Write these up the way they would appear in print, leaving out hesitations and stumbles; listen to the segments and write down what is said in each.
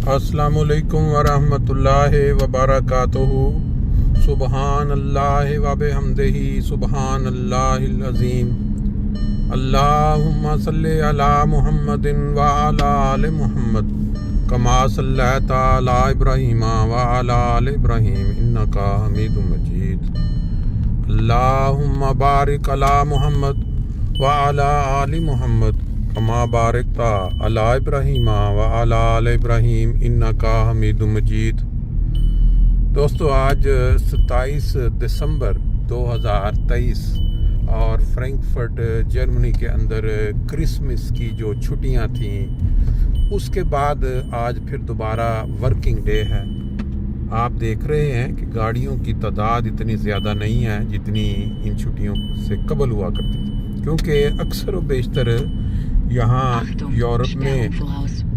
अस्सलामु अलैकुम वरहमतुल्लाहि वबरकातुहू। सुबहान अल्लाह व बिहम्दिही सुबहानल्लाहिल अज़ीम। अल्लाहुम्मा सल्लि अला मुहम्मदिन व अला आलि मुहम्मद कमा सल्लैता अला इब्राहीम व अला आलि इब्राहीम इन्नका हमीदुम मजीद। अल्लाहुम्मा बारिक अला मुहम्मद व अला आलि मुहम्मद कमा बारकता अला इब्राहीम व अला आलि इब्राहीम इन्नका हमीदुम मजीद। दोस्तों, आज 27 दिसंबर 2023 और फ्रैंकफर्ट जर्मनी के अंदर क्रिसमस की जो छुट्टियां थीं उसके बाद आज फिर दोबारा वर्किंग डे है। आप देख रहे हैं कि गाड़ियों की तादाद इतनी ज़्यादा नहीं है जितनी इन छुट्टियों से कबल हुआ करती थी, क्योंकि अक्सर व बेशतर यहाँ यूरोप में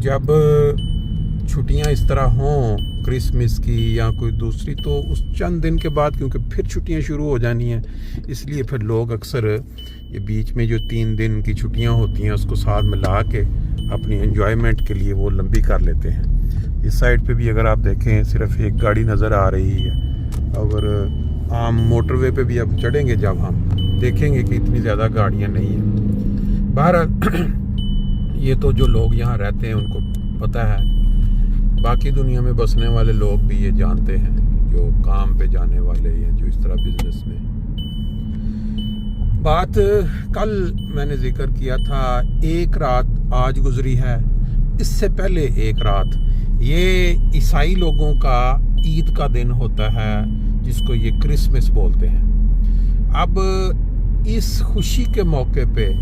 जब छुट्टियाँ इस तरह हों क्रिसमस की या कोई दूसरी, तो उस चंद दिन के बाद क्योंकि फिर छुट्टियाँ शुरू हो जानी हैं, इसलिए फिर लोग अक्सर ये बीच में जो 3 दिन की छुट्टियाँ होती हैं उसको साथ मिला के अपनी एंजॉयमेंट के लिए वो लंबी कर लेते हैं। इस साइड पे भी अगर आप देखें सिर्फ एक गाड़ी नज़र आ रही है, और आम मोटरवे पे भी अब चढ़ेंगे जब हम देखेंगे कि इतनी ज़्यादा गाड़ियाँ नहीं हैं। बहरहाल ये तो जो लोग यहाँ रहते हैं उनको पता है, बाकी दुनिया में बसने वाले लोग भी ये जानते हैं, जो काम पे जाने वाले हैं, जो इस तरह बिजनेस में। बात कल मैंने जिक्र किया था, एक रात आज गुजरी है, इससे पहले एक रात ये ईसाई लोगों का ईद का दिन होता है जिसको ये क्रिसमस बोलते हैं। अब इस खुशी के मौके पे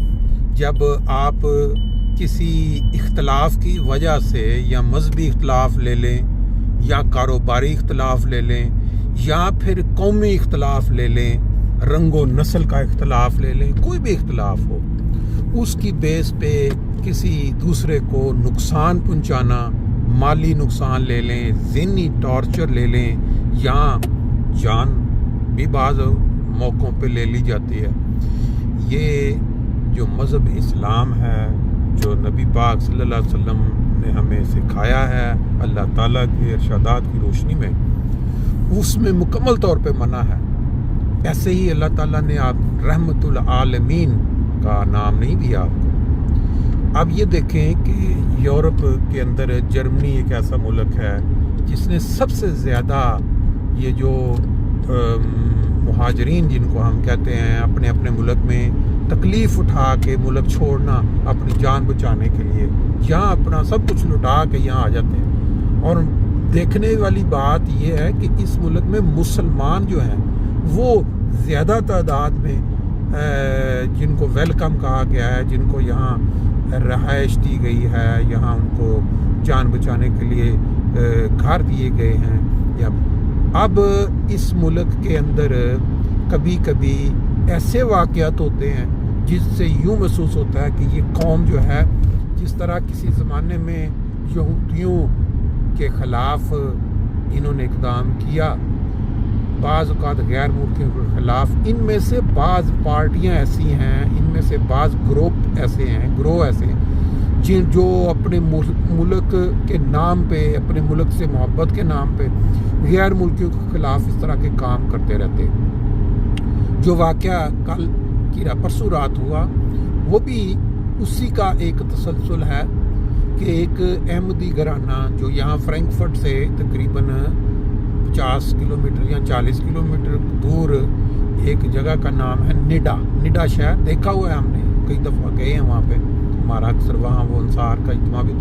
जब आप किसी इख्तलाफ की वजह से या मजहबी इख्तलाफ ले लें या कारोबारी इख्तलाफ ले लें या फिर कौमी इख्तलाफ ले लें, रंगो नस्ल का इख्तलाफ ले लें, कोई भी इख्तलाफ हो, उसकी बेस पे किसी दूसरे को नुकसान पहुंचाना, माली नुकसान ले लें, ज़हनी टॉर्चर ले लें या जान भी बाज़ मौक़ों पे ले ली जाती है। ये जो मज़हब इस्लाम है, जो नबी पाक सल्लल्लाहु अलैहि वसल्लम ने हमें सिखाया है अल्लाह ताला के इरशादात की रोशनी में, उसमें मुकम्मल तौर पे मना है। ऐसे ही अल्लाह ताला ने आप रहमतुल आलमीन का नाम नहीं दिया आपको। अब ये देखें कि यूरोप के अंदर जर्मनी एक ऐसा मुल्क है जिसने सबसे ज़्यादा ये जो मुहाजिरीन जिनको हम कहते हैं, अपने अपने मुल्क में तकलीफ़ उठा के मुल्क छोड़ना अपनी जान बचाने के लिए, यहाँ अपना सब कुछ लुटा के यहाँ आ जाते हैं। और देखने वाली बात यह है कि इस मुल्क में मुसलमान जो हैं वो ज़्यादा तादाद में जिनको वेलकम कहा गया है, जिनको यहाँ रहाइश दी गई है, यहाँ उनको जान बचाने के लिए घर दिए गए हैं। या अब इस मुल्क के अंदर कभी कभी ऐसे वाक़यात होते हैं जिससे यूँ महसूस होता है कि ये कौम जो है, जिस तरह किसी ज़माने में यहूदियों के ख़िलाफ़ इन्होंने इक़दाम किया, बाज़ औक़ात गैर मुल्कियों के ख़िलाफ़, इनमें से बाज़ पार्टियां ऐसी हैं, इनमें से बाज़ ग्रोह ऐसे हैं जो अपने मुल्क के नाम पे, अपने मुल्क से मोहब्बत के नाम पे गैर मुल्कियों के ख़िलाफ़ इस तरह के काम करते रहते हैं। जो वाक़या कल की परसों रात हुआ वो भी उसी का एक तसलसल है कि एक अहमदी घराना जो यहाँ फ्रैंकफर्ट से तकरीबन 50 किलोमीटर या 40 किलोमीटर दूर एक जगह का नाम है निडा शहर, देखा हुआ है हमने, कई दफ़ा गए हैं वहाँ पे, हमारा अक्सर वहाँ वो अंसार का इज्तिमा भी,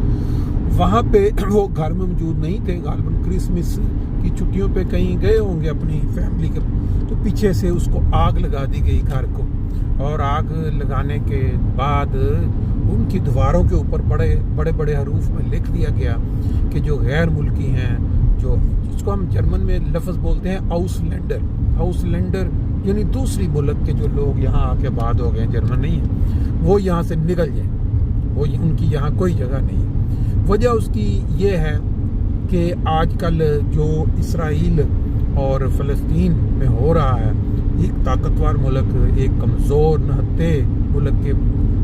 वहाँ पे वो घर में मौजूद नहीं थे, गालिबन क्रिसमस की छुट्टियों पे कहीं गए होंगे अपनी फैमिली के, तो पीछे से उसको आग लगा दी गई घर को, और आग लगाने के बाद उनकी दीवारों के ऊपर बड़े बड़े हरूफ में लिख दिया गया कि जो गैर मुल्की हैं, जो जिसको हम जर्मन में लफ्ज़ बोलते हैं हाउसलैंडर, यानी दूसरी मुल्क के जो लोग यहाँ आके आबाद हो गए हैं, जर्मन नहीं है, वो यहाँ से निकल जाएं, वो उनकी यहाँ कोई जगह नहीं है। वजह उसकी ये है कि आजकल जो इसराइल और फ़लस्तीन में हो रहा है, एक ताकतवर मुल्क एक कमज़ोर नहत्ते मुल्क के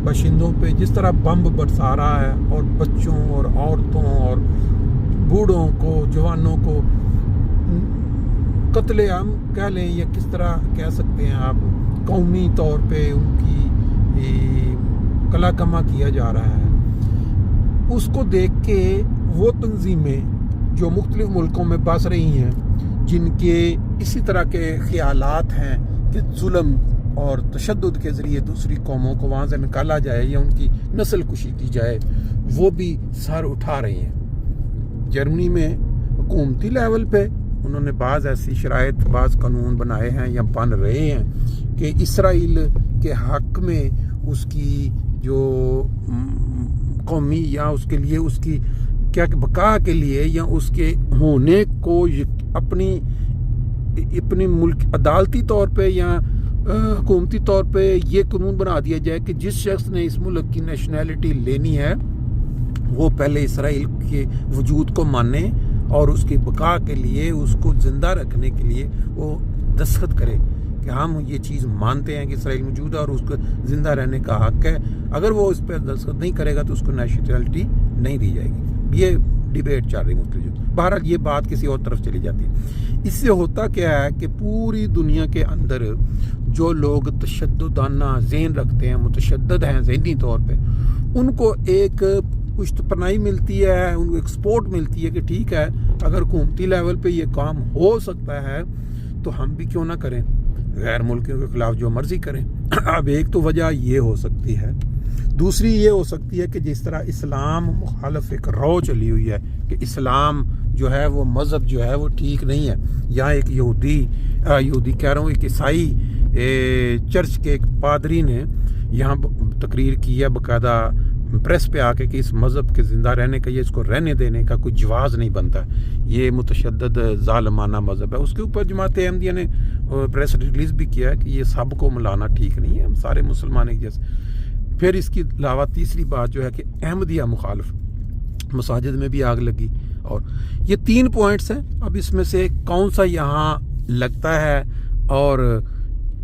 बाशिंदों पे जिस तरह बम बरसा रहा है और बच्चों और औरतों और बूढ़ों को, जवानों को कत्ले आम कह लें या किस तरह कह सकते हैं आप, कौमी तौर पे उनकी कला कमा किया जा रहा है। उसको देख के वो तंजीमें जो मुख्तलिफ मुल्कों में बस रही हैं, जिनके इसी तरह के ख्यालात हैं कि जुल्म और तशद्दुद के ज़रिए दूसरी कौमों को वहाँ से निकाला जाए या उनकी नस्ल कुशी की जाए, वो भी सर उठा रही हैं। जर्मनी में हुकूमती लेवल पे उन्होंने बाज़ ऐसी शराइत, बाज़ कानून बनाए हैं या बन रहे हैं कि इसराइल के हक़ में उसकी जो कौमी या उसके लिए उसकी क्या बका के लिए या उसके होने को अपनी मुल्क अदालती तौर पे या हुकूमती तौर पे ये कानून बना दिया जाए कि जिस शख्स ने इस मुल्क की नेशनैलिटी लेनी है वो पहले इसराइल के वजूद को माने और उसकी बका के लिए, उसको ज़िंदा रखने के लिए वो दस्तखत करे कि हम ये चीज़ मानते हैं कि इसराइल मौजूद है और उसको ज़िंदा रहने का हक़ है। अगर वो इस पर दस्तखत नहीं करेगा तो उसको नेशनैलिटी नहीं दी जाएगी। ये डिबेट चल रही मुख्तलिफ। बहरहाल ये बात किसी और तरफ चली जाती है। इससे होता क्या है कि पूरी दुनिया के अंदर जो लोग तशद्दुदाना ज़हन रखते हैं, मुतशद्दिद हैं ज़हनी तौर पे, उनको एक पुश्तपनाही मिलती है, उनको एक सपोर्ट मिलती है कि ठीक है, अगर हुकूमती लेवल पे ये काम हो सकता है तो हम भी क्यों ना करें, गैर मुल्कियों के खिलाफ जो मर्जी करें। अब एक तो वजह ये हो सकती है, दूसरी ये हो सकती है कि जिस तरह इस्लाम मुखालफ एक रौ चली हुई है कि इस्लाम जो है वो मज़हब जो है वो ठीक नहीं है। यहाँ एक यहूदी कह रहा हूँ, एक ईसाई चर्च के एक पादरी ने यहाँ तकरीर की है बाकायदा प्रेस पे आके कि इस मज़हब के ज़िंदा रहने का, ये इसको रहने देने का कोई जवाज़ नहीं बनता, ये मुतशद्दिद ज़ालिमाना मज़हब है। उसके ऊपर जमात अहमदिया ने प्रेस रिलीज़ भी किया है कि ये सब को मिलाना ठीक नहीं है, हम सारे मुसलमान एक जैसे। फिर इसके अलावा तीसरी बात जो है कि अहमदिया मुखालिफ मसाजिद में भी आग लगी। और ये 3 पॉइंट्स हैं। अब इसमें से कौन सा यहाँ लगता है और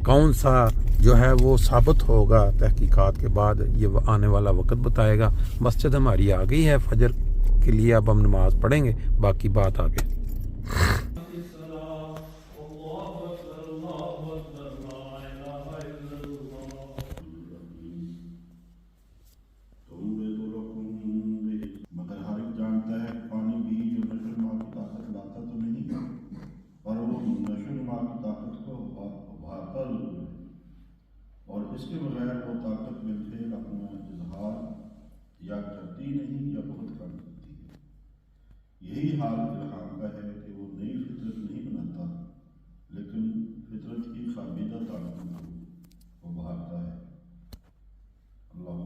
कौन सा जो है वो साबित होगा तहकीकात के बाद, ये आने वाला वक्त बताएगा। मस्जिद हमारी आ गई है फजर के लिए, अब हम नमाज पढ़ेंगे, बाकी बात आगे। और इसके बगैर वो ताकत मिलकर अपना इजहार या करती नहीं या बहुत कम करती है। यही हाल इल्हाम का है कि वो नई फितरत नहीं बनाता, लेकिन फितरत की खामिदा ताकतों को उभारता है। अल्लाह